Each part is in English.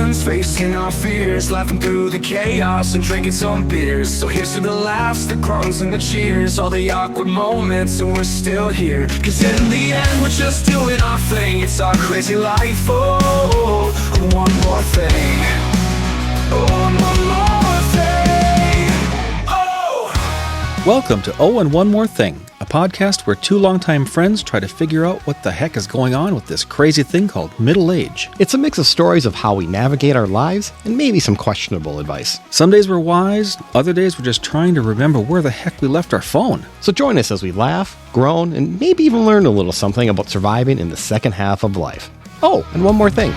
ones facing our fears, laughing through the chaos and drinking some beers. So here's to the laughs, the groans and the cheers, all the awkward moments, and we're still here. Cause in the end we're just doing our thing. It's our crazy life, oh, one more thing. Oh, one more thing. Oh! Welcome to Oh and One More Thing, a podcast where two longtime friends try to figure out what the heck is going on with this crazy thing called middle age. It's a mix of stories of how we navigate our lives and maybe some questionable advice. Some days we're wise, other days we're just trying to remember where the heck we left our phone. So join us as we laugh, groan, and maybe even learn a little something about surviving in the second half of life. Oh, and one more thing.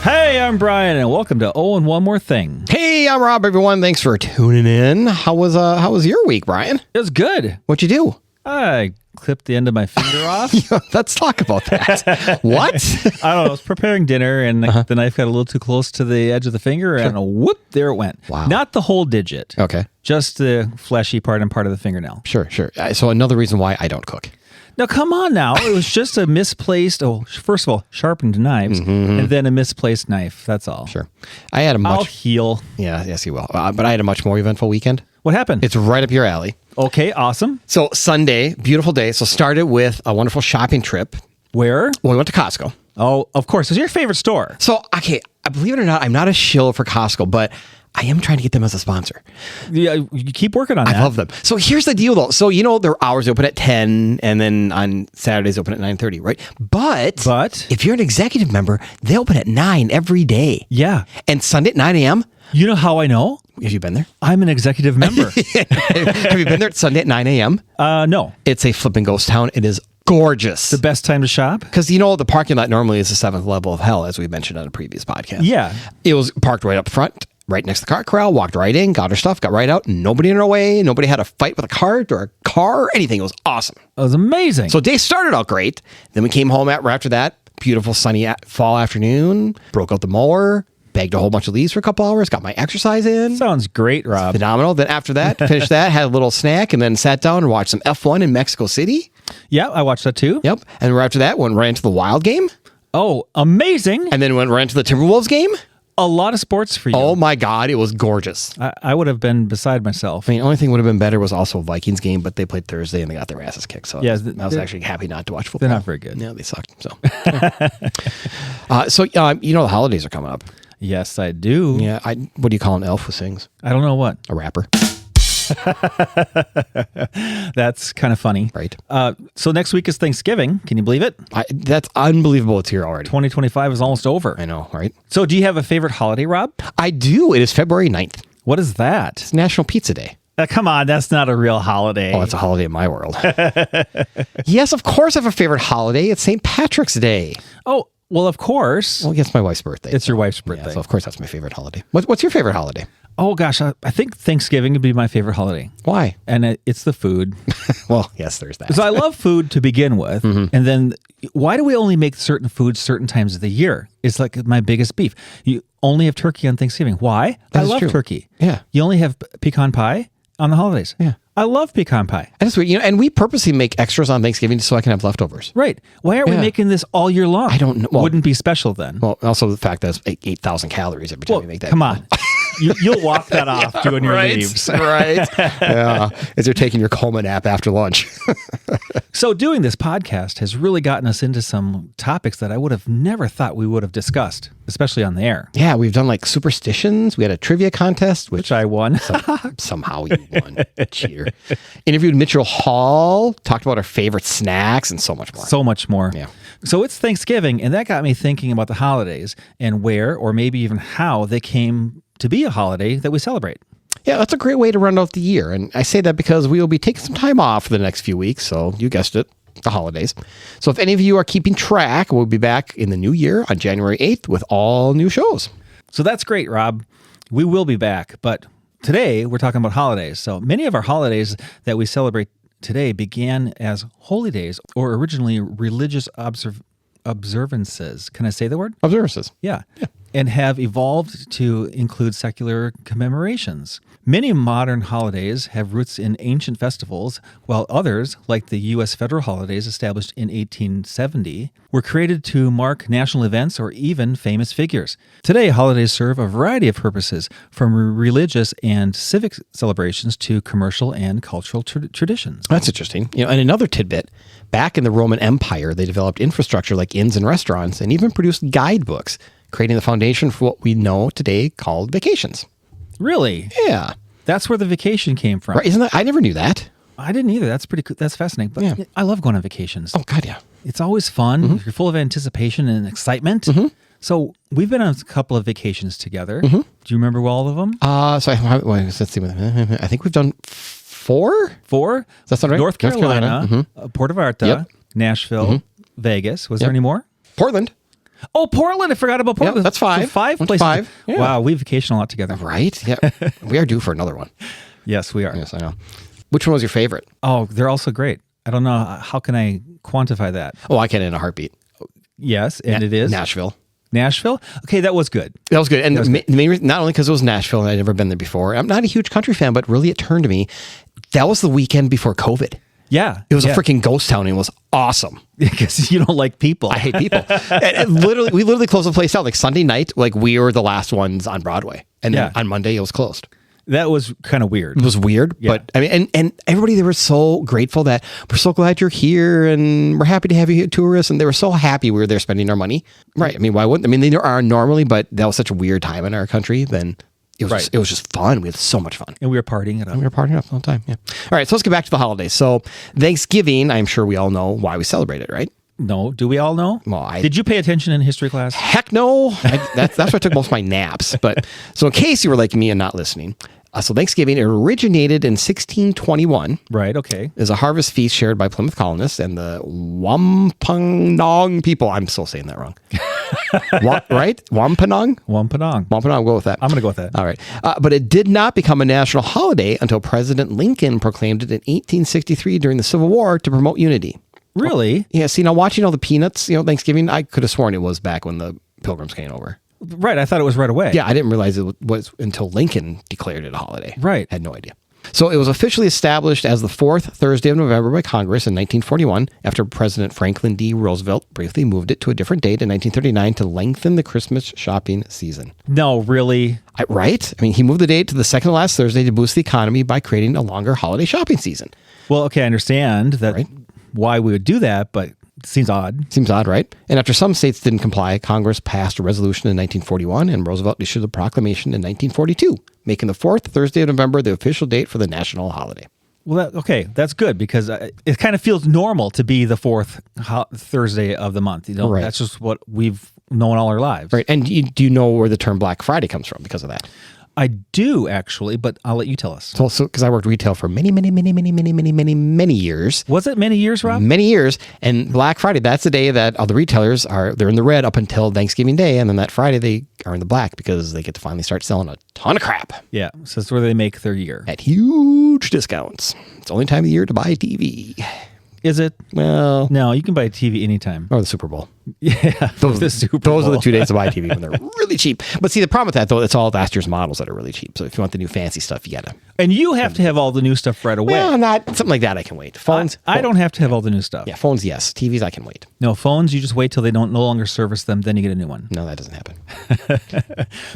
Hey, I'm Brian, and welcome to Oh and One More Thing. Hey, I'm Rob, everyone. Thanks for tuning in. How was your week, Brian? It was good. What'd you do? I clipped the end of my finger off. Let's talk about that. What? I don't know. I was preparing dinner, and the knife got a little too close to the edge of the finger, and whoop, there it went. Wow. Not the whole digit. Okay. Just the fleshy part and part of the fingernail. Sure. So another reason why I don't cook. Now, come on now. It was just a misplaced, first of all, sharpened knives, and then a misplaced knife. That's all. Sure. I had I'll heal. Yeah, yes, you will. But I had a much more eventful weekend. What happened? It's right up your alley. Okay, awesome. So Sunday, beautiful day. So started with a wonderful shopping trip. Where? Well, we went to Costco. Oh, of course. It's your favorite store. So, okay, believe it or not, I'm not a shill for Costco, but I am trying to get them as a sponsor. Yeah, you keep working on that. I love them. So here's the deal, though. So, their hours open at 10, and then on Saturdays open at 9:30, right? But if you're an executive member, they open at 9 every day. Yeah. And Sunday at 9 a.m. You know how I know? Have you been there? I'm an executive member. Have you been there at Sunday at 9 a.m.? No. It's a flipping ghost town. It is gorgeous. The best time to shop? Because, the parking lot normally is the seventh level of hell, as we mentioned on a previous podcast. Yeah. It was parked right up front, right next to the cart corral, walked right in, got our stuff, got right out, nobody in our way, nobody had a fight with a cart or a car or anything. It was awesome. It was amazing. So day started out great. Then we came home after that, beautiful sunny fall afternoon, broke out the mower, bagged a whole bunch of leaves for a couple hours, got my exercise in. Sounds great, Rob. Phenomenal. Then after that, finished that, had a little snack, and then sat down and watched some F1 in Mexico City. Yeah, I watched that too. Yep. And right after that, went right into the Wild game. Oh, amazing. And then went right into the Timberwolves game. A lot of sports for you. Oh my God, it was gorgeous. I would have been beside myself. I mean, the only thing would have been better was also a Vikings game, but they played Thursday and they got their asses kicked. So yeah, I was actually happy not to watch football. They're not very good. Yeah, they sucked. So, the holidays are coming up. Yes, I do. Yeah. What do you call an elf who sings? I don't know what. A rapper. That's kind of funny. Right. So next week is Thanksgiving. Can you believe it? That's unbelievable. It's here already. 2025 is almost over. I know, right? So do you have a favorite holiday, Rob? I do. It is February 9th. What is that? It's National Pizza Day. Come on, that's not a real holiday. Oh, it's a holiday in my world. Yes, of course I have a favorite holiday. It's St. Patrick's Day. Oh, well, of course. Well, it's my wife's birthday. It's your wife's birthday. Yeah, so of course that's my favorite holiday. What's your favorite holiday? Oh, gosh, I think Thanksgiving would be my favorite holiday. Why? And it's the food. Well, yes, there's that. So I love food to begin with. And then why do we only make certain foods certain times of the year? It's like my biggest beef. You only have turkey on Thanksgiving. Why? I love turkey. Yeah. You only have pecan pie on the holidays. Yeah. I love pecan pie. That's weird. And we purposely make extras on Thanksgiving so I can have leftovers. Right. Why aren't we making this all year long? I don't know. Well, wouldn't be special then. Well, also the fact that it's 8,000 calories every time you make that. Come on. You'll walk that off doing your leaves. Right. Yeah. As you're taking your coma nap after lunch. So doing this podcast has really gotten us into some topics that I would have never thought we would have discussed, especially on the air. Yeah, we've done like superstitions. We had a trivia contest, which I won. Somehow you won. Cheater. Interviewed Mitchell Hall, talked about our favorite snacks and so much more. So much more. Yeah. So it's Thanksgiving, and that got me thinking about the holidays and where, or maybe even how, they came to be a holiday that we celebrate. Yeah, that's a great way to round out the year. And I say that because we will be taking some time off for the next few weeks. So you guessed it, the holidays. So if any of you are keeping track, we'll be back in the new year on January 8th with all new shows. So that's great, Rob. We will be back. But today we're talking about holidays. So many of our holidays that we celebrate today began as holy days or originally religious observances. Can I say the word? Observances. Yeah. and have evolved to include secular commemorations. Many modern holidays have roots in ancient festivals, while others, like the U.S. federal holidays established in 1870, were created to mark national events or even famous figures. Today, holidays serve a variety of purposes, from religious and civic celebrations to commercial and cultural traditions. That's interesting. And another tidbit, back in the Roman Empire, they developed infrastructure like inns and restaurants and even produced guidebooks, creating the foundation for what we know today called vacations. Really? Yeah. That's where the vacation came from. Right, isn't that? I never knew that. I didn't either. That's pretty cool. That's fascinating. But Yeah. I love going on vacations. Oh, God, yeah. It's always fun. You're full of anticipation and excitement. So we've been on a couple of vacations together. Do you remember all of them? Let's see. I think we've done 4? Four? Does that sound right? North Carolina, Puerto Vallarta, Yep. Nashville, Vegas. Was there any more? Portland. Oh, Portland. I forgot about Portland. that's 5. So 5 That's places. 5. Yeah. Wow, we vacation a lot together. Right? Yeah. We are due for another one. Yes, we are. Yes, I know. Which one was your favorite? Oh, they're also great. I don't know. How can I quantify that? Oh, I can in a heartbeat. Yes, and it is. Nashville. Nashville? Okay, that was good. That was good. And the main reason, not only because it was Nashville and I'd never been there before, I'm not a huge country fan, but really it turned to me. That was the weekend before COVID. Yeah. It was a freaking ghost town and it was awesome. Because you don't like people. I hate people. We literally closed the place out. Like Sunday night, like we were the last ones on Broadway. And then on Monday it was closed. That was kind of weird. It was weird, but I mean, and everybody, they were so grateful that we're so glad you're here and we're happy to have you here, tourists. And they were so happy we were there spending our money. Right. I mean, why wouldn't? I mean, they are normally, but that was such a weird time in our country. Then it was it was just fun. We had so much fun. And we were partying it up. We were partying up all the time. Yeah. All right. So let's get back to the holidays. So Thanksgiving, I'm sure we all know why we celebrate it, right? No. Do we all know? Well, Did you pay attention in history class? Heck no. That's why I took most of my naps. But so in case you were like me and not listening, so Thanksgiving, it originated in 1621. Right, okay. Is a harvest feast shared by Plymouth colonists and the Wampanoag people. I'm still saying that wrong. Right? Wampanoag? Wampanoag. Wampanoag, I'll go with that. I'm going to go with that. All right. But it did not become a national holiday until President Lincoln proclaimed it in 1863 during the Civil War to promote unity. Really? Yeah, see, now watching all the Peanuts, Thanksgiving, I could have sworn it was back when the Pilgrims came over. Right, I thought it was right away. Yeah, I didn't realize it was until Lincoln declared it a holiday. Right. Had no idea. So it was officially established as the 4th Thursday of November by Congress in 1941 after President Franklin D. Roosevelt briefly moved it to a different date in 1939 to lengthen the Christmas shopping season. No, really? Right? I mean, he moved the date to the second to last Thursday to boost the economy by creating a longer holiday shopping season. Well, okay, I understand that why we would do that, but it seems odd. Seems odd, right? And after some states didn't comply, Congress passed a resolution in 1941 and Roosevelt issued a proclamation in 1942, making the 4th Thursday of November the official date for the national holiday. Well, that's good because it kind of feels normal to be the 4th Thursday of the month. Right. That's just what we've known all our lives. Right. And do you know where the term Black Friday comes from because of that? I do actually, but I'll let you tell us. So because I worked retail for many years. Was it many years, Rob? Many years. And Black Friday, that's the day that all the retailers they're in the red up until Thanksgiving Day. And then that Friday they are in the black because they get to finally start selling a ton of crap. Yeah. So that's where they make their year. At huge discounts. It's the only time of the year to buy a TV. Is it? Well, no, you can buy a TV anytime. Or the Super Bowl. Yeah. Those Bowl. are the 2 days to buy a TV when they're really cheap. But see, the problem with that, though, it's all last year's models that are really cheap. So if you want the new fancy stuff, you got to. And you have to have all the new stuff right away. Well, not something like that. I can wait. Phones. I don't have to have all the new stuff. Yeah, phones, yes. TVs, I can wait. No, phones, you just wait till they no longer service them, then you get a new one. No, that doesn't happen.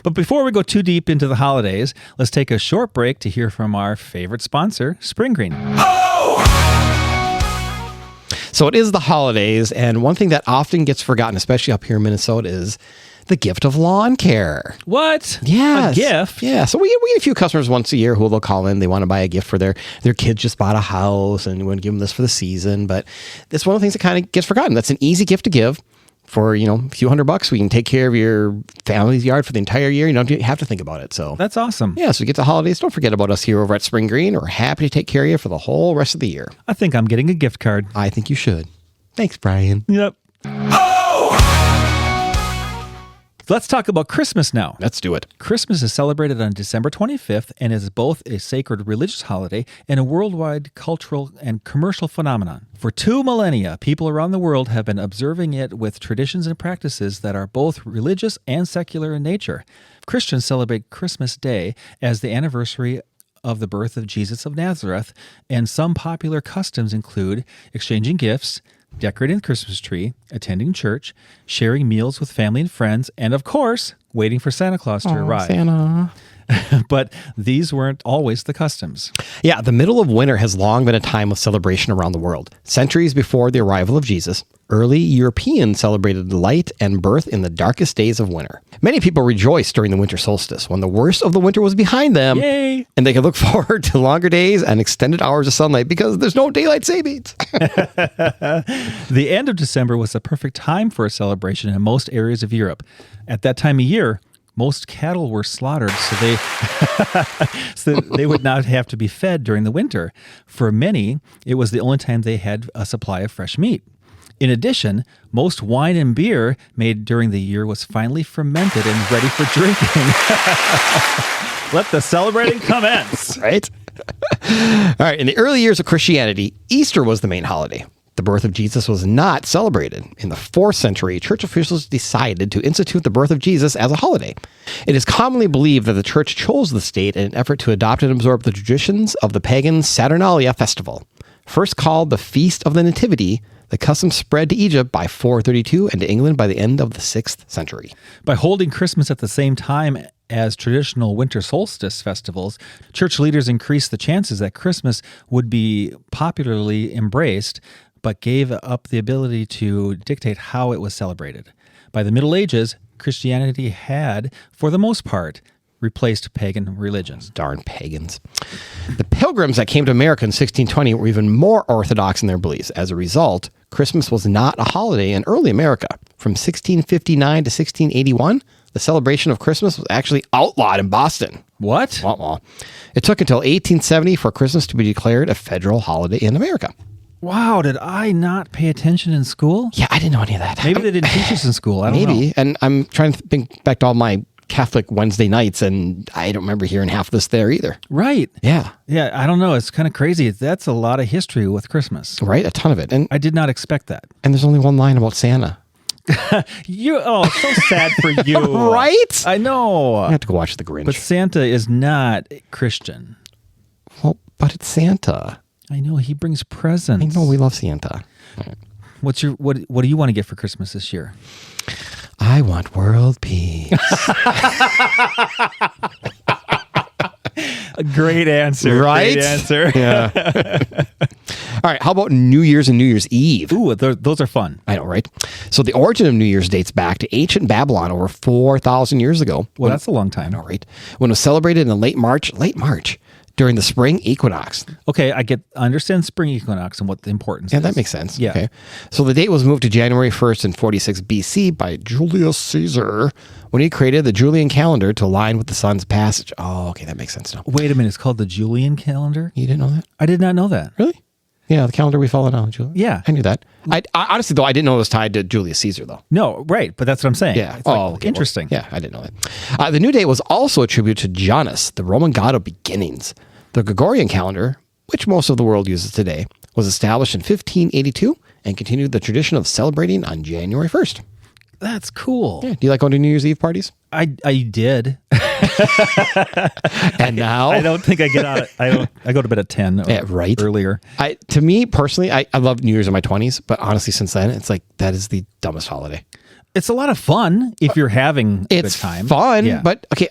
But before we go too deep into the holidays, let's take a short break to hear from our favorite sponsor, Spring Green. So it is the holidays, and one thing that often gets forgotten, especially up here in Minnesota, is the gift of lawn care. What? Yes. A gift? Yeah. So we get a few customers once a year who will call in. They want to buy a gift for their kids just bought a house, and we want to give them this for the season. But it's one of the things that kind of gets forgotten. That's an easy gift to give. For, a few $100, we can take care of your family's yard for the entire year. You don't have to think about it. So That's awesome. yeah, so we get the holidays. Don't forget about us here over at Spring Green. We're happy to take care of you for the whole rest of the year. I think I'm getting a gift card. I think you should. Thanks, Brian. Yep. Let's talk about Christmas now. Let's do it. Christmas is celebrated on December 25th and is both a sacred religious holiday and a worldwide cultural and commercial phenomenon. For 2 millennia, people around the world have been observing it with traditions and practices that are both religious and secular in nature. Christians celebrate Christmas Day as the anniversary of the birth of Jesus of Nazareth, and some popular customs include exchanging gifts, decorating the Christmas tree, attending church, sharing meals with family and friends, and of course, waiting for Santa Claus to arrive. Santa. But these weren't always the customs. Yeah, the middle of winter has long been a time of celebration around the world. Centuries before the arrival of Jesus, early Europeans celebrated light and birth in the darkest days of winter. Many people rejoiced during the winter solstice when the worst of the winter was behind them. Yay! And they could look forward to longer days and extended hours of sunlight because there's no daylight savings. The end of December was the perfect time for a celebration in most areas of Europe. At that time of year, most cattle were slaughtered so they would not have to be fed during the winter. For many, it was the only time they had a supply of fresh meat. In addition, most wine and beer made during the year was finally fermented and ready for drinking. Let the celebrating commence. Right? All right. In the early years of Christianity, Easter was the main holiday. The birth of Jesus was not celebrated. In the 4th century, church officials decided to institute the birth of Jesus as a holiday. It is commonly believed that the church chose the date in an effort to adopt and absorb the traditions of the pagan Saturnalia festival. First called the Feast of the Nativity, the custom spread to Egypt by 432 and to England by the end of the 6th century. By holding Christmas at the same time as traditional winter solstice festivals, church leaders increased the chances that Christmas would be popularly embraced, but gave up the ability to dictate how it was celebrated. By the Middle Ages, Christianity had, for the most part, replaced pagan religions. Darn pagans. The pilgrims that came to America in 1620 were even more orthodox in their beliefs. As a result, Christmas was not a holiday in early America. From 1659 to 1681, the celebration of Christmas was actually outlawed in Boston. What? Well, it took until 1870 for Christmas to be declared a federal holiday in America. Wow, did I not pay attention in school? Yeah, I didn't know any of that. Maybe they didn't teach us in school. I don't know. Maybe. And I'm trying to think back to all my Catholic Wednesday nights, and I don't remember hearing half of this there either. Right. Yeah. Yeah, I don't know. It's kind of crazy. That's a lot of history with Christmas. Right? A ton of it. And I did not expect that. there's only one line about Santa. So sad for you. Right? I know. I have to go watch The Grinch. But Santa is not Christian. Well, but it's Santa. I know, he brings presents. I know we love Santa. What do you want to get for Christmas this year? I want world peace. A great answer. Right? Great answer. Yeah. All right. How about New Year's and New Year's Eve? Ooh, those are fun. I know, right? So the origin of New Year's dates back to ancient Babylon over 4,000 years ago. Well, that's a long time. I know, right? When it was celebrated in late March, during the spring equinox. Okay, I understand spring equinox and what the importance is. Yeah, that makes sense. Yeah. Okay. So the date was moved to January 1st in 46 BC by Julius Caesar when he created the Julian calendar to align with the sun's passage. Oh, okay, that makes sense now. Wait a minute, it's called the Julian calendar? You didn't know that? I did not know that. Really? Yeah, the calendar we follow now, Julian. Yeah. I knew that. I honestly, though, I didn't know it was tied to Julius Caesar, though. No, right, but that's what I'm saying. Yeah. It's interesting. Well, yeah, I didn't know that. The new date was also attributed to Janus, the Roman god of beginnings. The Gregorian calendar, which most of the world uses today, was established in 1582 and continued the tradition of celebrating on January 1st. That's cool. Yeah. Do you like going to New Year's Eve parties? I did. And now? I don't think I get out. I go to bed at 10 or right. earlier. To me, personally, I love New Year's in my 20s, but honestly, since then, it's like, that is the dumbest holiday. It's a lot of fun if you're having a good time. It's fun, Yeah. but okay,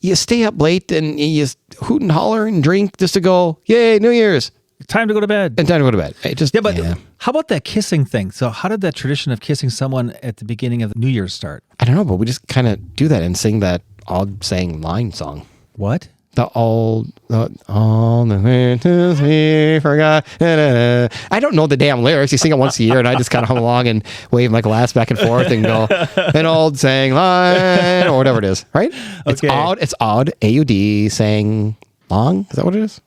you stay up late and you hoot and holler and drink just to go, yay, New Year's. Time to go to bed. And time to go to bed. How about that kissing thing? So how did that tradition of kissing someone at the beginning of New Year's start? I don't know, but we just kind of do that and sing that odd saying line song. What? All the winters we forgot. I don't know the damn lyrics. You sing it once a year, and I just kind of hum along and wave my glass back and forth and go, an old saying line, or whatever it is, right? Okay. It's odd, A-U-D, saying long. Is that what it is?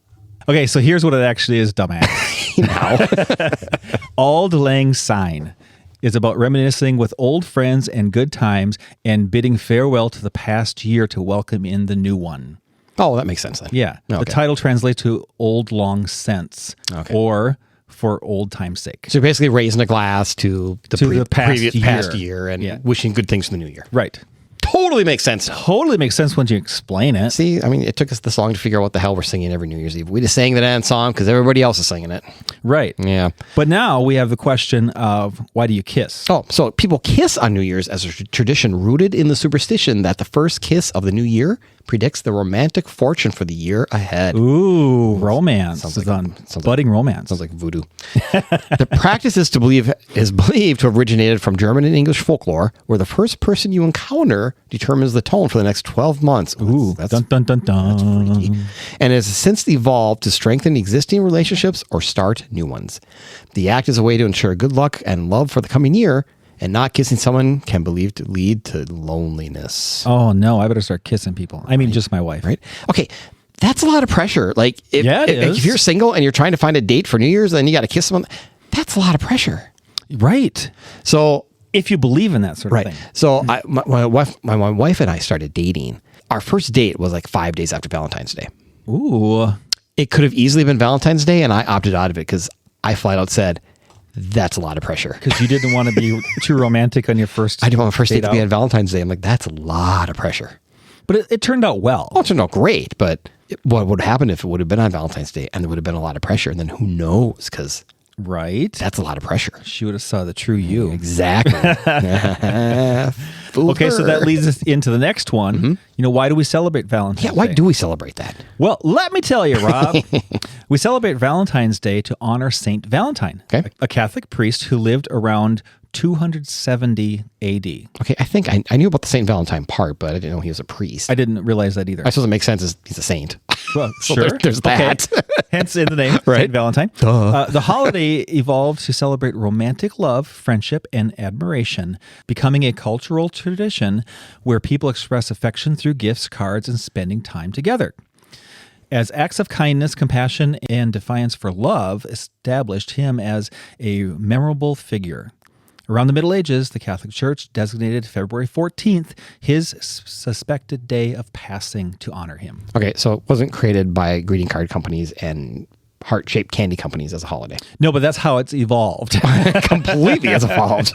Okay, so here's what it actually is, dumbass. Now. Auld Lang Syne. is about reminiscing with old friends and good times and bidding farewell to the past year to welcome in the new one. Oh, that makes sense then. Yeah. Okay. The title translates to Old Long Since or For Old Time's Sake. So you're basically raising a glass to the past year and wishing good things for the new year. Right. Totally makes sense. Totally makes sense when you explain it. See, I mean, it took us this long to figure out what the hell we're singing every New Year's Eve. We just sang the dance song because everybody else is singing it. Right. Yeah. But now we have the question of why do you kiss? Oh, so people kiss on New Year's as a tradition rooted in the superstition that the first kiss of the new year predicts the romantic fortune for the year ahead. Ooh, romance. Budding romance. Sounds like voodoo. The practice is believed to have originated from German and English folklore, where the first person you encounter determines the tone for the next 12 months. Ooh, that's dun dun dun dun. That's freaky. And has since evolved to strengthen existing relationships or start new ones. The act is a way to ensure good luck and love for the coming year, and not kissing someone can be believed to lead to loneliness. Oh, no, I better start kissing people. I mean, just my wife. Right? Okay, that's a lot of pressure. Like, if you're single and you're trying to find a date for New Year's, then you got to kiss someone, that's a lot of pressure. Right. So, if you believe in that sort of thing. So, my wife and I started dating. Our first date was like 5 days after Valentine's Day. Ooh. It could have easily been Valentine's Day, and I opted out of it because I flat out said, that's a lot of pressure. Because you didn't want to be too romantic on your first I didn't want my first date to be out. on Valentine's Day. I'm like, that's a lot of pressure. But it turned out well. Oh, it turned out great, but what would happen if it would have been on Valentine's Day and there would have been a lot of pressure? And then who knows? Because right. That's a lot of pressure. She would have saw the true you. Exactly. Okay, so that leads us into the next one. Mm-hmm. You know, why do we celebrate Valentine's Day? Why do we celebrate that? Well, let me tell you, Rob. We celebrate Valentine's Day to honor Saint Valentine, a Catholic priest who lived around 270 AD. Okay, I think I knew about the Saint Valentine part, but I didn't know he was a priest. I didn't realize that either. I suppose it makes sense as he's a saint. Well, So sure. there's that. Okay. Hence in the name, Right. Saint Valentine. The holiday evolved to celebrate romantic love, friendship, and admiration, becoming a cultural tradition where people express affection through gifts, cards, and spending time together. As acts of kindness, compassion, and defiance for love established him as a memorable figure. Around the Middle Ages, the Catholic Church designated February 14th his suspected day of passing to honor him. Okay, so it wasn't created by greeting card companies and heart-shaped candy companies as a holiday. No, but that's how it's evolved. Completely has evolved.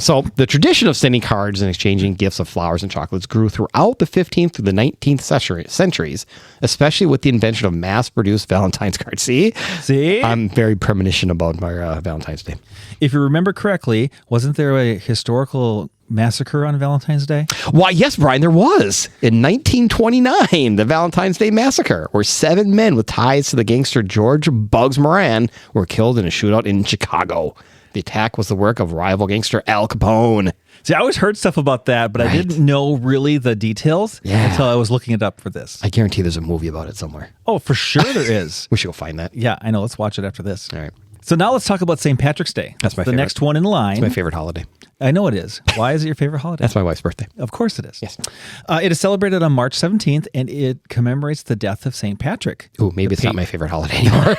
So the tradition of sending cards and exchanging gifts of flowers and chocolates grew throughout the 15th through the 19th centuries, especially with the invention of mass-produced Valentine's cards. See? I'm very premonition about my Valentine's Day. If you remember correctly, wasn't there a historical massacre on Valentine's Day? Why, yes, Brian, there was. In 1929, the Valentine's Day Massacre, where 7 men with ties to the gangster George Bugs Moran were killed in a shootout in Chicago. The attack was the work of rival gangster Al Capone. See, I always heard stuff about that, but I didn't know really the details until I was looking it up for this. I guarantee there's a movie about it somewhere. Oh, for sure there is. We should go find that. Yeah, I know. Let's watch it after this. All right. So now let's talk about St. Patrick's Day. That's my the favorite. next one in line. It's my favorite holiday. I know it is. Why is it your favorite holiday? That's my wife's birthday. Of course it is. Yes. It is celebrated on March 17th, and it commemorates the death of St. Patrick. Ooh, maybe it's not my favorite holiday anymore.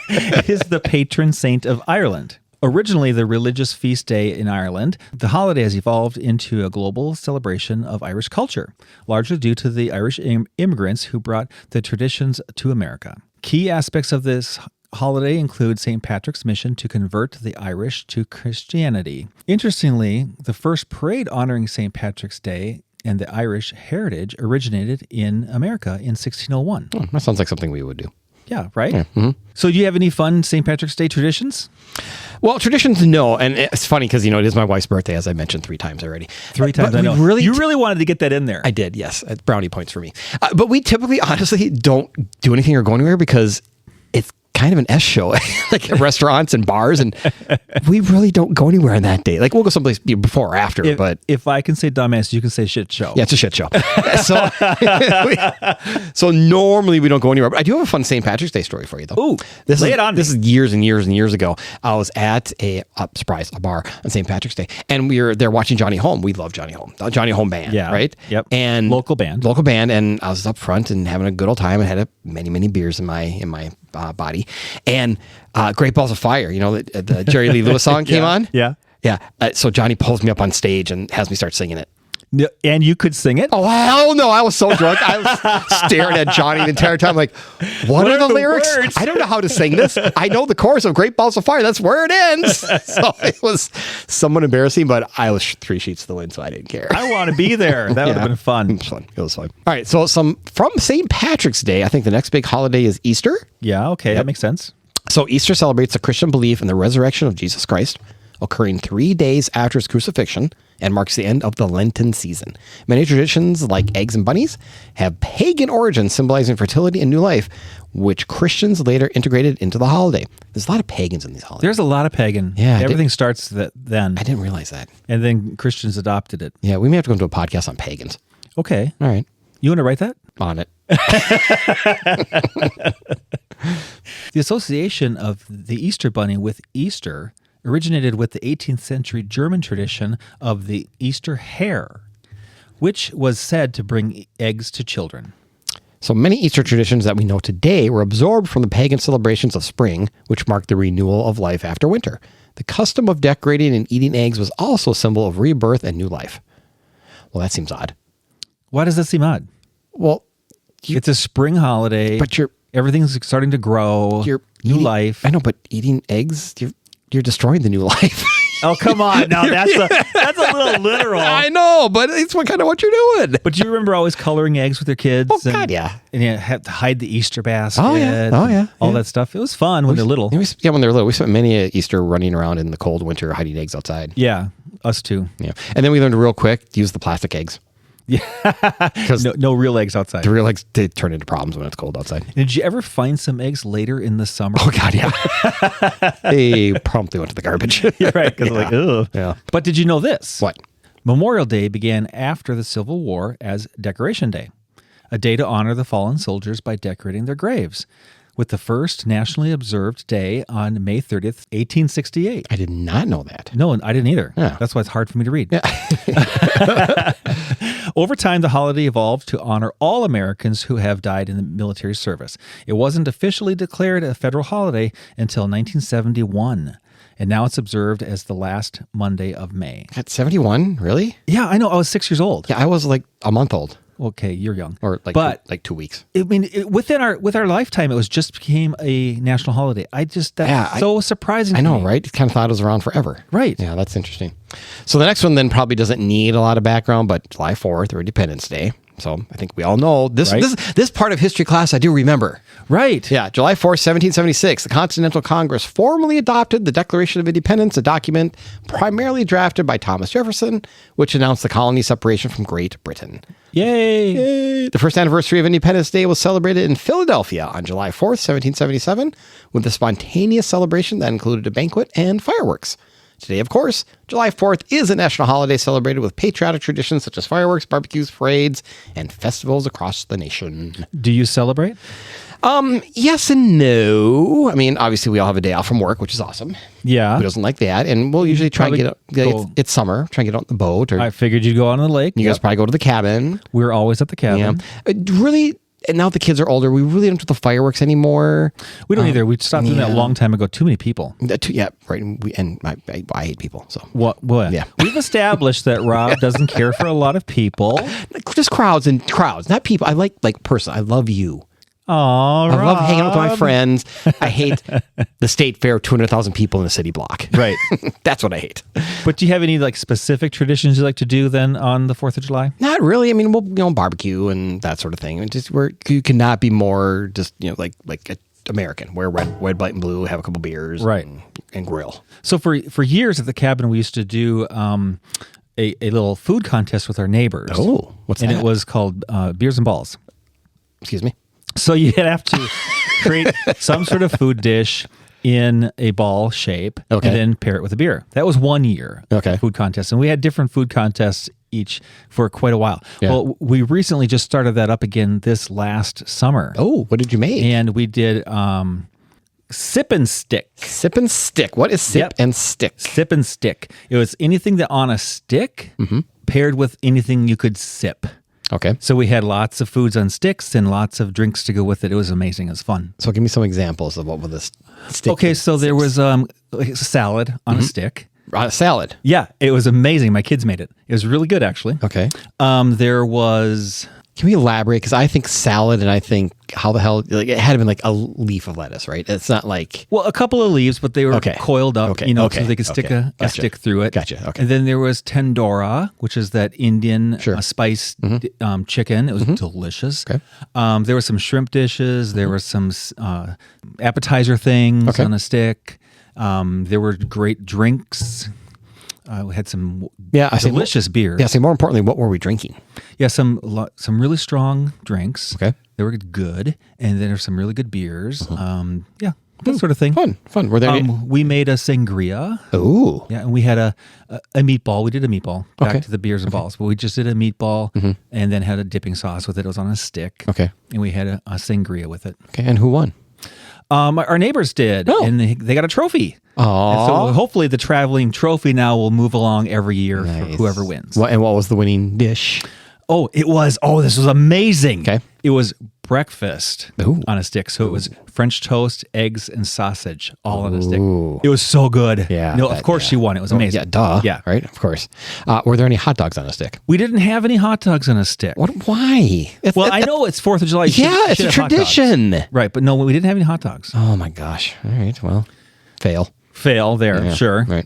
It is the patron saint of Ireland. Originally the religious feast day in Ireland, the holiday has evolved into a global celebration of Irish culture, largely due to the Irish immigrants who brought the traditions to America. Key aspects of this holiday include St. Patrick's mission to convert the Irish to Christianity. Interestingly, the first parade honoring St. Patrick's Day and the Irish heritage originated in America in 1601. Oh, that sounds like something we would do. Yeah, right? Yeah. Mm-hmm. So do you have any fun St. Patrick's Day traditions? Well, traditions, no. And it's funny because, it is my wife's birthday, as I mentioned 3 times already. 3 times, But I know. we You really wanted to get that in there. I did, yes. Brownie points for me. But we typically, honestly, don't do anything or go anywhere because it's kind of an S show, like at restaurants and bars, and we really don't go anywhere on that day. Like we'll go someplace before or after, but if I can say dumbass, you can say shit show. yeah, it's a shit show. So normally we don't go anywhere. But I do have a fun St. Patrick's Day story for you, though. Ooh, lay it on me. This is years and years and years ago. I was at a bar on St. Patrick's Day, and we were there watching Johnny Home. We love Johnny Home, the Johnny Home band, Yeah. right? Yep. And Local band. and I was up front and having a good old time and had many beers in my body, and Great Balls of Fire, the Jerry Lee Lewis song came on. Yeah. Yeah. So Johnny pulls me up on stage and has me start singing it. And you could sing it? Oh, hell no. I was so drunk. I was staring at Johnny the entire time like, what are the lyrics? words? I don't know how to sing this. I know the chorus of Great Balls of Fire. That's where it ends. So it was somewhat embarrassing, but I was 3 sheets to the wind, so I didn't care. I want to be there. That would have been fun. It was fun. It was fun. All right. So from St. Patrick's Day, I think the next big holiday is Easter. Yeah, okay. That makes sense. So Easter celebrates the Christian belief in the resurrection of Jesus Christ, occurring 3 days after his crucifixion, and marks the end of the Lenten season. Many traditions, like eggs and bunnies, have pagan origins symbolizing fertility and new life, which Christians later integrated into the holiday. There's a lot of pagans in these holidays. There's a lot of pagan. Yeah, Everything starts then. I didn't realize that. And then Christians adopted it. Yeah, we may have to go into a podcast on pagans. Okay. All right. You want to write that? On it. The association of the Easter Bunny with Easter originated with the 18th century German tradition of the Easter hare, which was said to bring eggs to children. So many Easter traditions that we know today were absorbed from the pagan celebrations of spring, which marked the renewal of life after winter. The custom of decorating and eating eggs was also a symbol of rebirth and new life. Well, that seems odd. Why does that seem odd? Well, It's a spring holiday. but everything's starting to grow. you're New eating- life. I know, but eating eggs, you're destroying the new life. Oh, come on. Now that's a little literal. I know, but it's what you're doing. But do you remember always coloring eggs with your kids? Oh, God, yeah. And you have to hide the Easter basket. Oh, yeah. Oh, yeah. All Yeah. that stuff. It was fun when they're little. When they're little, we spent many a Easter running around in the cold winter hiding eggs outside. Yeah, us too. Yeah, and then we learned real quick to use the plastic eggs. Yeah. Because No real eggs outside. the real eggs, they turn into problems when it's cold outside. Did you ever find some eggs later in the summer? Oh, God, yeah. They promptly went to the garbage. You're right. Because like, ugh. Yeah. But did you know this? What? Memorial Day began after the Civil War as Decoration Day, a day to honor the fallen soldiers by decorating their graves, with the first nationally observed day on May 30th, 1868. I did not know that. No, I didn't either. Yeah. That's why it's hard for me to read. Over time, the holiday evolved to honor all Americans who have died in the military service. It wasn't officially declared a federal holiday until 1971, and now it's observed as the last Monday of May. At 71? Really? Yeah, I know. I was 6 years old. Yeah, I was like a month old. Okay, you're young. Or like, but like 2 weeks. I mean, with our lifetime, it was just became a national holiday. That's so surprising. I to know, me. right? Kind of thought it was around forever. Right. Yeah, that's interesting. So the next one then probably doesn't need a lot of background, but July 4th or Independence Day. So I think we all know this. Right. This part of history class I do remember. Right. Yeah, July 4th, 1776, the Continental Congress formally adopted the Declaration of Independence, a document primarily drafted by Thomas Jefferson, which announced the colony's separation from Great Britain. Yay. The first anniversary of Independence Day was celebrated in Philadelphia on July 4th, 1777, with a spontaneous celebration that included a banquet and fireworks. Today, of course, July 4th is a national holiday celebrated with patriotic traditions such as fireworks, barbecues, parades, and festivals across the nation. Do you celebrate? Yes and no. I mean, obviously, we all have a day off from work, which is awesome. Yeah. Who doesn't like that? And we'll usually try and Probably get out. go- It's summer. Try and get out on the boat. Or I figured you'd go out on the lake. you guys probably go to the cabin. We're always at the cabin. Yeah. Really, and now the kids are older. We really don't do the fireworks anymore. We don't either. We stopped doing that a yeah. long time ago. Too many people. Yeah, right. I hate people. So What? Yeah. We've established that Rob doesn't care for a lot of people. just crowds, not people. I like person. I love you. Oh, I love hanging out with my friends. I hate the state fair, 200,000 people in a city block. Right. That's what I hate. But do you have any like specific traditions you like to do then on the 4th of July? Not really. I mean, we'll barbecue and that sort of thing. And just you cannot be more just like a American. Wear red, white, and blue. Have a couple beers, Right. and grill. So for years at the cabin, we used to do a little food contest with our neighbors. Oh, what's and that? it was called Beers and Balls. Excuse me. So you'd have to create some sort of food dish in a ball shape Okay. and then pair it with a beer. That was 1 year Okay. food contest. And we had different food contests each for quite a while. Yeah. Well, we recently just started that up again this last summer. Oh, what did you make? And we did sip and stick. Sip and stick. What is sip Yep. and stick? Sip and stick. It was anything that on a stick paired with anything you could sip. Okay. So we had lots of foods on sticks and lots of drinks to go with it. It was amazing. It was fun. So give me some examples of what would this stick. Okay, so there was like a salad on a stick. Salad. Yeah, it was amazing. My kids made it. It was really good, actually. Okay. There was... Can we elaborate? Because I think salad, and I think how the hell, like, it had to been like a leaf of lettuce, right? It's not like... Well, a couple of leaves, but they were coiled up, Okay. so they could stick a stick through it. Gotcha. Okay. And then there was tandora, which is that Indian spiced chicken. It was delicious. Okay. There were some shrimp dishes. There were some appetizer things on a stick. There were great drinks. We had some delicious beers. Yeah, more importantly, what were we drinking? Yeah, some really strong drinks. Okay. They were good. And then there's some really good beers. That sort of thing. Fun. Were there we made a sangria. Ooh. Yeah, and we had a meatball. We did a meatball. Back to the beers and balls. But we just did a meatball and then had a dipping sauce with it. It was on a stick. Okay. And we had a sangria with it. Okay, and who won? Our neighbors did, and they got a trophy. Oh, so hopefully the traveling trophy now will move along every year for whoever wins. And what was the winning dish? This was amazing. Okay. It was breakfast Ooh. on a stick. So it was French toast, eggs, and sausage all on a stick. Ooh. It was so good. Yeah. No, of course she won. It was amazing. Yeah, duh. Yeah. Right, of course. Were there any hot dogs on a stick? We didn't have any hot dogs on a stick. What? Why? I know it's 4th of July. It's a tradition. Right, but no, we didn't have any hot dogs. Oh my gosh. All right, well, Fail there, sure. Right.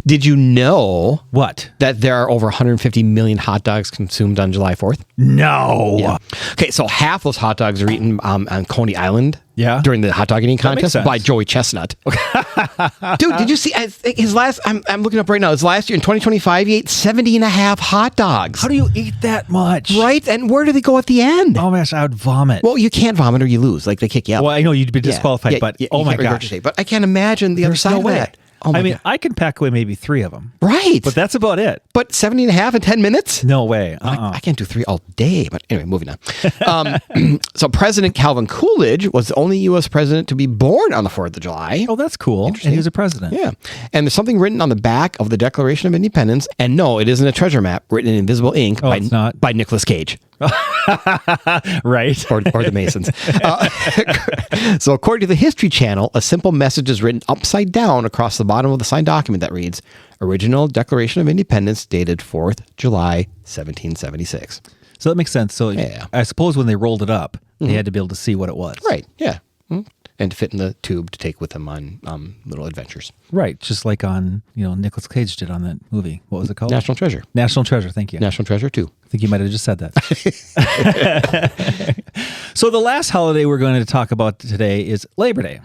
Did you know What? that there are over 150 million hot dogs consumed on July 4th? No. Yeah. Okay, so half those hot dogs are eaten on Coney Island. Yeah. During the hot dog eating contest sense. by Joey Chestnut. Dude, did you see his last? I'm looking up right now. His last year in 2025, he ate 70 and a half hot dogs. How do you eat that much? Right, and where do they go at the end? Oh my gosh, I would vomit. Well, you can't vomit or you lose. Like they kick you out. Well, I know you'd be disqualified, but you oh my can't gosh. regurgitate. But I can't imagine the other There's side no of way. that. Oh my God. I can pack away maybe 3 of them. Right. But that's about it. But 70 and a half in 10 minutes? No way. I can't do 3 all day. But anyway, moving on. So President Calvin Coolidge was the only U.S. president to be born on the 4th of July. Oh, that's cool. And he was a president. Yeah. And there's something written on the back of the Declaration of Independence. And no, it isn't a treasure map written in invisible ink it's not. by Nicolas Cage. Right. Or the Masons. So according to the History Channel, a simple message is written upside down across the bottom of the signed document that reads, Original Declaration of Independence dated 4th July, 1776. So that makes sense. So I suppose when they rolled it up, they had to be able to see what it was. Right. Yeah. And to fit in the tube to take with them on little adventures. Right. Just like on, Nicolas Cage did on that movie. What was it called? National Treasure. National Treasure. Thank you. National Treasure 2. I think you might have just said that. So the last holiday we're going to talk about today is Labor Day.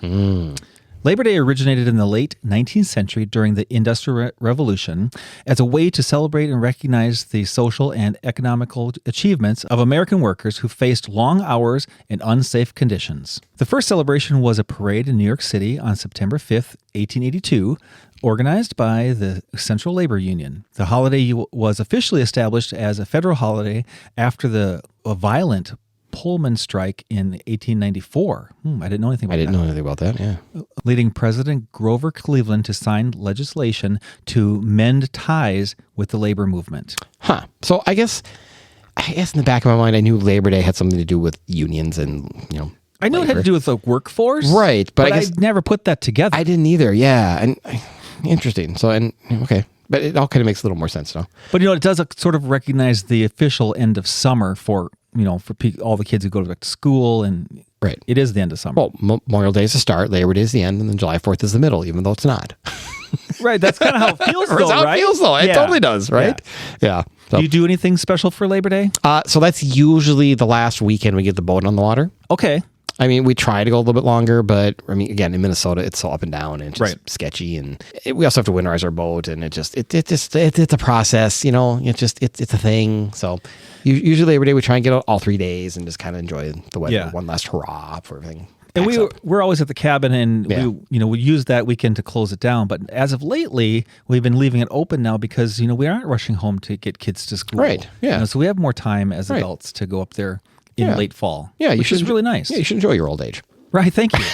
Labor Day originated in the late 19th century during the Industrial Revolution as a way to celebrate and recognize the social and economical achievements of American workers who faced long hours and unsafe conditions. The first celebration was a parade in New York City on September 5th, 1882, organized by the Central Labor Union. The holiday was officially established as a federal holiday after the violent Pullman strike in 1894. I didn't know anything about that. I didn't know anything about that, yeah. Leading President Grover Cleveland to sign legislation to mend ties with the labor movement. Huh. So I guess in the back of my mind, I knew Labor Day had something to do with unions and, I know it had to do with the workforce. Right. But I guess I never put that together. I didn't either, yeah. And interesting. So, okay. But it all kind of makes a little more sense now. But, it does sort of recognize the official end of summer for all the kids who go back to school, and right. It is the end of summer. Well, Memorial Day is the start, Labor Day is the end, and then July 4th is the middle, even though it's not. Right, that's kind of how it feels, though, That's how right? it feels, though. It totally does, right? Yeah. So, do you do anything special for Labor Day? So that's usually the last weekend we get the boat on the water. Okay. I mean, we try to go a little bit longer, but again, in Minnesota, it's so up and down and it's just sketchy, and we also have to winterize our boat, and it's a process, it's a thing. So usually Labor Day we try and get out all 3 days and just kind of enjoy the weather, one last hurrah for everything. And we're always at the cabin, and we use that weekend to close it down. But as of lately, we've been leaving it open now because we aren't rushing home to get kids to school. Right. Yeah. So we have more time as adults to go up there in late fall. Yeah, which is really nice. Yeah, you should enjoy your old age. Right. Thank you.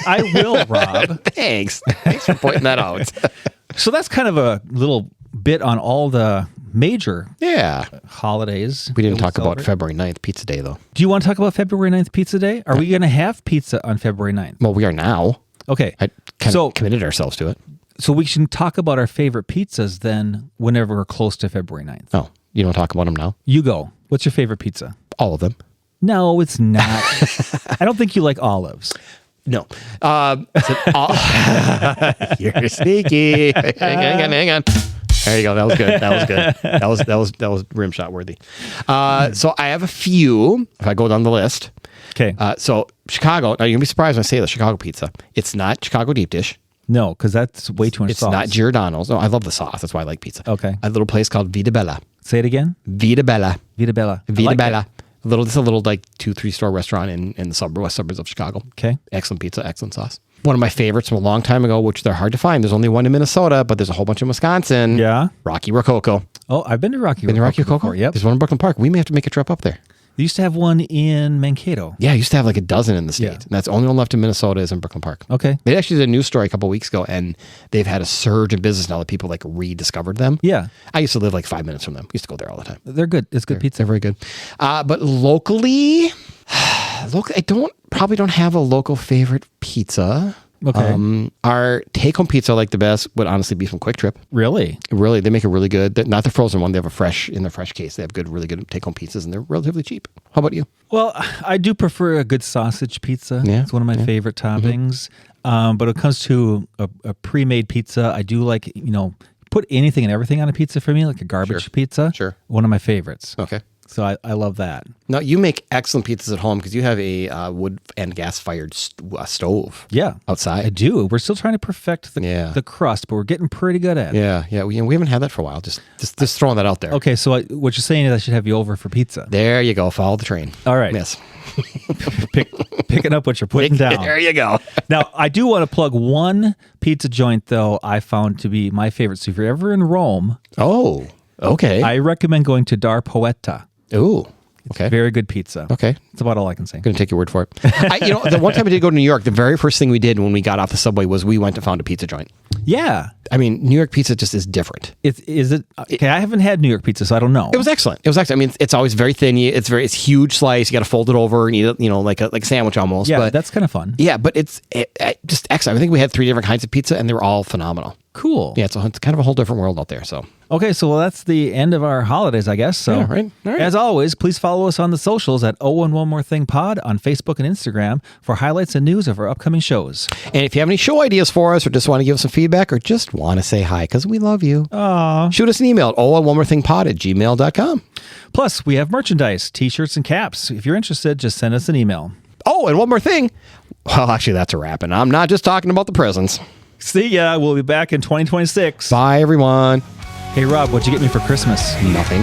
I will, Rob. Thanks for pointing that out. So that's kind of a little bit on all the major holidays. We didn't talk about February 9th, Pizza Day, though. Do you want to talk about February 9th, Pizza Day? Are we going to have pizza on February 9th? Well, we are now. Okay. I kind of committed ourselves to it. So we should talk about our favorite pizzas then whenever we're close to February 9th. Oh, you don't talk about them now? You go. What's your favorite pizza? All of them. No, it's not. I don't think you like olives. No. You're sneaky. Hang on. There you go. That was good. That was rim shot worthy. So I have a few. If I go down the list. Okay. So Chicago. Now you're gonna be surprised when I say the Chicago pizza. It's not Chicago deep dish. No, because that's way too much It's sauce. not Giordano's. No, I love the sauce. That's why I like pizza. Okay. A little place called Vita Bella. Say it again. Vita Bella. Vita Bella. I Vita like Bella. it. It's a little like 2-3 store restaurant in the west suburbs of Chicago. Okay. Excellent pizza, excellent sauce. One of my favorites from a long time ago, which they're hard to find. There's only one in Minnesota, but there's a whole bunch in Wisconsin. Yeah. Rocky Rococo. Oh, I've been to Rocky Been to Rocky Rococo? before. Yep. There's one in Brooklyn Park. We may have to make a trip up there. They used to have one in Mankato. Yeah, I used to have like a dozen in the state. Yeah. And that's the only one left in Minnesota is in Brooklyn Park. Okay. They actually did a news story a couple of weeks ago, and they've had a surge in business now that people like rediscovered them. Yeah. I used to live like 5 minutes from them. Used to go there all the time. They're good. It's good pizza. They're very good. But locally, I probably don't have a local favorite pizza. Okay. Our take-home pizza I like the best would honestly be from Quick Trip. Really? Really, they make a really good, not the frozen one. They have in the fresh case. They have really good take-home pizzas, and they're relatively cheap. How about you? Well, I do prefer a good sausage pizza. Yeah, It's one of my favorite toppings. But when it comes to a pre-made pizza, I do like, put anything and everything on a pizza for me, like a garbage pizza. Sure. One of my favorites. Okay. So I love that. Now, you make excellent pizzas at home because you have a wood and gas-fired stove. Yeah. Outside. I do. We're still trying to perfect Yeah. the crust, but we're getting pretty good at it. Yeah. We haven't had that for a while. Just throwing that out there. Okay, so what you're saying is I should have you over for pizza. There you go. Follow the train. All right. Yes. Picking up what you're putting down. There you go. Now, I do want to plug one pizza joint, though, I found to be my favorite. So if you're ever in Rome, Oh, okay. I recommend going to Dar Poeta. Ooh, okay. Very good pizza. Okay. That's about all I can say. Going to take your word for it. The one time I did go to New York, the very first thing we did when we got off the subway was we went and found a pizza joint. Yeah. I mean, New York pizza just is different. Is it? Okay, I haven't had New York pizza, so I don't know. It was excellent. I mean, it's always very thin. It's huge slice. You got to fold it over and eat it, like a sandwich almost. Yeah, but, that's kind of fun. yeah, but it's just excellent. I think we had 3 different kinds of pizza, and they were all phenomenal. Cool. Yeah, it's kind of a whole different world out there. So Okay, so that's the end of our holidays, I guess. So, Yeah, right. All right. As always, please follow us on the socials at Oh and One More Thing Pod on Facebook and Instagram for highlights and news of our upcoming shows. And if you have any show ideas for us, or just want to give us some feedback, or just want to say hi because we love you, shoot us an email at onemorethinkpod@gmail.com. Plus, we have merchandise, t-shirts, and caps. If you're interested, just send us an email. Oh, and one more thing. Well, actually, that's a wrap, and I'm not just talking about the presents. See ya. We'll be back in 2026. Bye, everyone. Hey, Rob, what'd you get me for Christmas? Nothing.